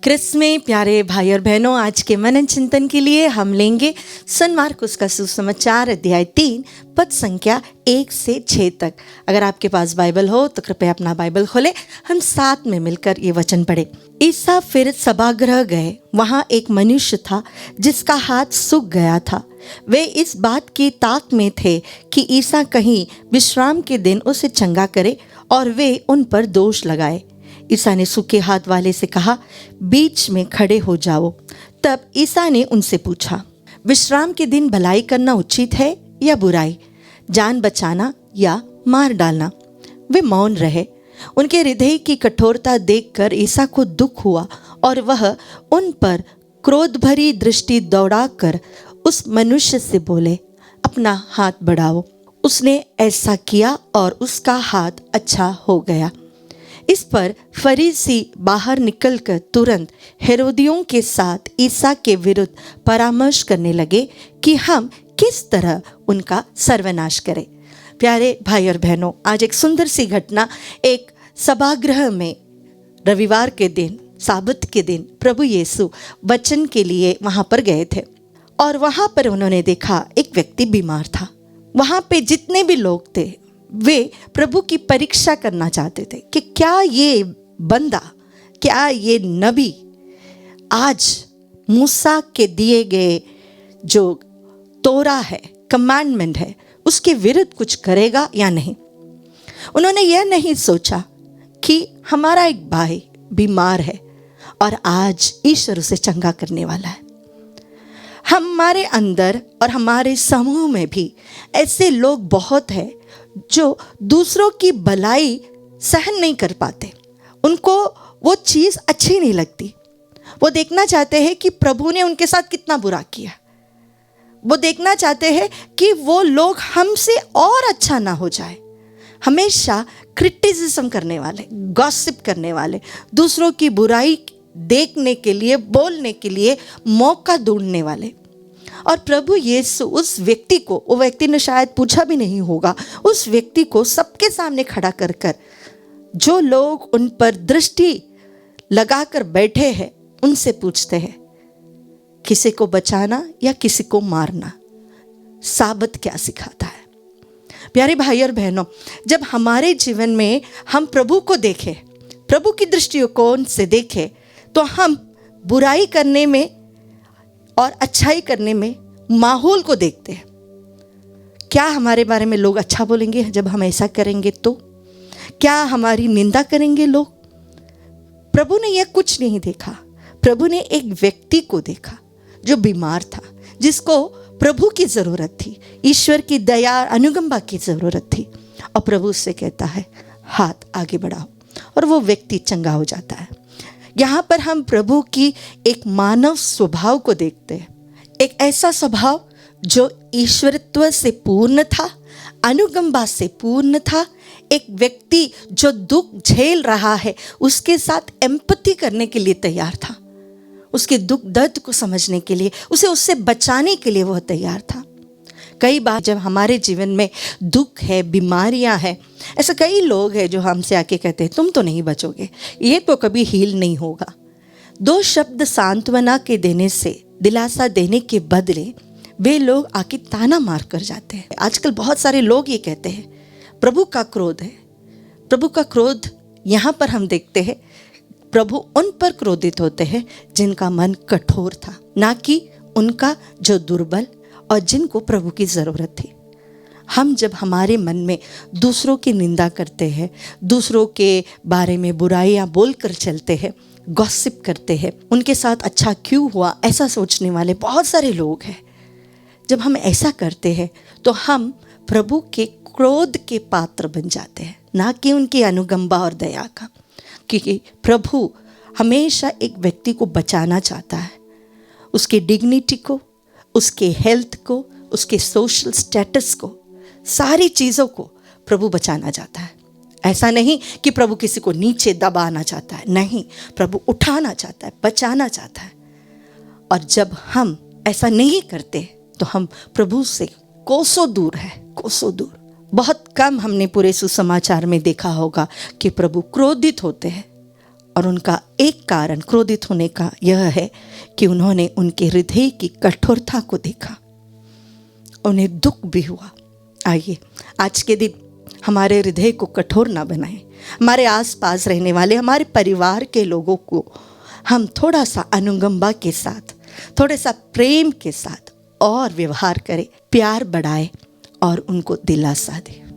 Chris में प्यारे भाई और बहनों, आज के मनन चिंतन के लिए हम लेंगे सन मार्कुस का सुसमाचार अध्याय 3 पद संख्या 1 से 6 तक। अगर आपके पास बाइबल हो तो कृपया अपना बाइबल खोले, हम साथ में मिलकर ये वचन पढ़े। ईसा फिर सभागृह गए। वहाँ एक मनुष्य था जिसका हाथ सूख गया था। वे इस बात की ताक में थे कि ईसा कहीं विश्राम के दिन उसे चंगा करे, और वे उन पर दोष लगाए। ईसा ने सूखे हाथ वाले से कहा, बीच में खड़े हो जाओ। तब ईसा ने उनसे पूछा, विश्राम के दिन भलाई करना उचित है या बुराई, जान बचाना या मार डालना? वे मौन रहे। उनके हृदय की कठोरता देखकर ईसा को दुख हुआ, और वह उन पर क्रोध भरी दृष्टि दौड़ाकर उस मनुष्य से बोले, अपना हाथ बढ़ाओ। उसने ऐसा किया और उसका हाथ अच्छा हो गया। इस पर फरीसी बाहर निकलकर तुरंत हेरोदियों के साथ ईसा के विरुद्ध परामर्श करने लगे कि हम किस तरह उनका सर्वनाश करें। प्यारे भाई और बहनों, आज एक सुंदर सी घटना, एक सभागृह में रविवार के दिन, साबत के दिन प्रभु यीशु वचन के लिए वहाँ पर गए थे, और वहाँ पर उन्होंने देखा एक व्यक्ति बीमार था। वहाँ पे जितने भी लोग थे वे प्रभु की परीक्षा करना चाहते थे कि क्या ये बंदा, क्या ये नबी आज मूसा के दिए गए जो तोरा है, कमांडमेंट है, उसके विरुद्ध कुछ करेगा या नहीं। उन्होंने यह नहीं सोचा कि हमारा एक भाई बीमार है और आज ईश्वर उसे चंगा करने वाला है। हमारे अंदर और हमारे समूह में भी ऐसे लोग बहुत हैं जो दूसरों की भलाई सहन नहीं कर पाते। उनको वो चीज़ अच्छी नहीं लगती। वो देखना चाहते हैं कि प्रभु ने उनके साथ कितना बुरा किया। वो देखना चाहते हैं कि वो लोग हमसे और अच्छा ना हो जाए। हमेशा क्रिटिसिज्म करने वाले, गॉसिप करने वाले, दूसरों की बुराई देखने के लिए, बोलने के लिए मौका ढूंढने वाले। और प्रभु यीशु उस व्यक्ति को, वो व्यक्ति ने शायद पूछा भी नहीं होगा, उस व्यक्ति को सबके सामने खड़ा कर कर जो लोग उन पर दृष्टि लगाकर बैठे हैं उनसे पूछते हैं, किसी को बचाना या किसी को मारना, साबत क्या सिखाता है? प्यारे भाई और बहनों, जब हमारे जीवन में हम प्रभु को देखें, प्रभु की दृष्टिकोण से देखें, तो हम बुराई करने में और अच्छाई करने में माहौल को देखते हैं। क्या हमारे बारे में लोग अच्छा बोलेंगे जब हम ऐसा करेंगे? तो क्या हमारी निंदा करेंगे लोग? प्रभु ने यह कुछ नहीं देखा। प्रभु ने एक व्यक्ति को देखा जो बीमार था, जिसको प्रभु की ज़रूरत थी, ईश्वर की दया अनुकंपा की ज़रूरत थी। और प्रभु उससे कहता है, हाथ आगे बढ़ाओ, और वो व्यक्ति चंगा हो जाता है। यहाँ पर हम प्रभु की एक मानव स्वभाव को देखते हैं, एक ऐसा स्वभाव जो ईश्वरत्व से पूर्ण था, अनुकंपा से पूर्ण था। एक व्यक्ति जो दुख झेल रहा है उसके साथ एम्पैथी करने के लिए तैयार था, उसके दुख दर्द को समझने के लिए, उससे बचाने के लिए वह तैयार था। कई बार जब हमारे जीवन में दुख है, बीमारियां हैं, ऐसे कई लोग हैं जो हमसे आके कहते हैं, तुम तो नहीं बचोगे, ये तो कभी हील नहीं होगा। दो शब्द सांत्वना के देने से, दिलासा देने के बदले वे लोग आके ताना मार कर जाते हैं। आजकल बहुत सारे लोग ये कहते हैं, प्रभु का क्रोध है। प्रभु का क्रोध यहाँ पर हम देखते हैं, प्रभु उन पर क्रोधित होते हैं जिनका मन कठोर था, ना कि उनका जो दुर्बल और जिनको प्रभु की ज़रूरत थी। हम जब हमारे मन में दूसरों की निंदा करते हैं, दूसरों के बारे में बुराइयां बोलकर चलते हैं, गॉसिप करते हैं, उनके साथ अच्छा क्यों हुआ ऐसा सोचने वाले बहुत सारे लोग हैं। जब हम ऐसा करते हैं तो हम प्रभु के क्रोध के पात्र बन जाते हैं, ना कि उनकी अनुकंपा और दया का। क्योंकि प्रभु हमेशा एक व्यक्ति को बचाना चाहता है, उसकी डिग्निटी को, उसके हेल्थ को, उसके सोशल स्टेटस को, सारी चीज़ों को प्रभु बचाना चाहता है। ऐसा नहीं कि प्रभु किसी को नीचे दबाना चाहता है, नहीं, प्रभु उठाना चाहता है, बचाना चाहता है। और जब हम ऐसा नहीं करते तो हम प्रभु से कोसों दूर है, कोसों दूर। बहुत कम हमने पूरे सुसमाचार में देखा होगा कि प्रभु क्रोधित होते हैं और उनका एक कारण क्रोधित होने का यह है कि उन्होंने उनके हृदय की कठोरता को देखा, उन्हें दुख भी हुआ। आइए आज के दिन हमारे हृदय को कठोर ना बनाएं। हमारे आसपास रहने वाले हमारे परिवार के लोगों को हम थोड़ा सा अनुकंपा के साथ, थोड़ा सा प्रेम के साथ और व्यवहार करें, प्यार बढ़ाएं और उनको दिलासा दें।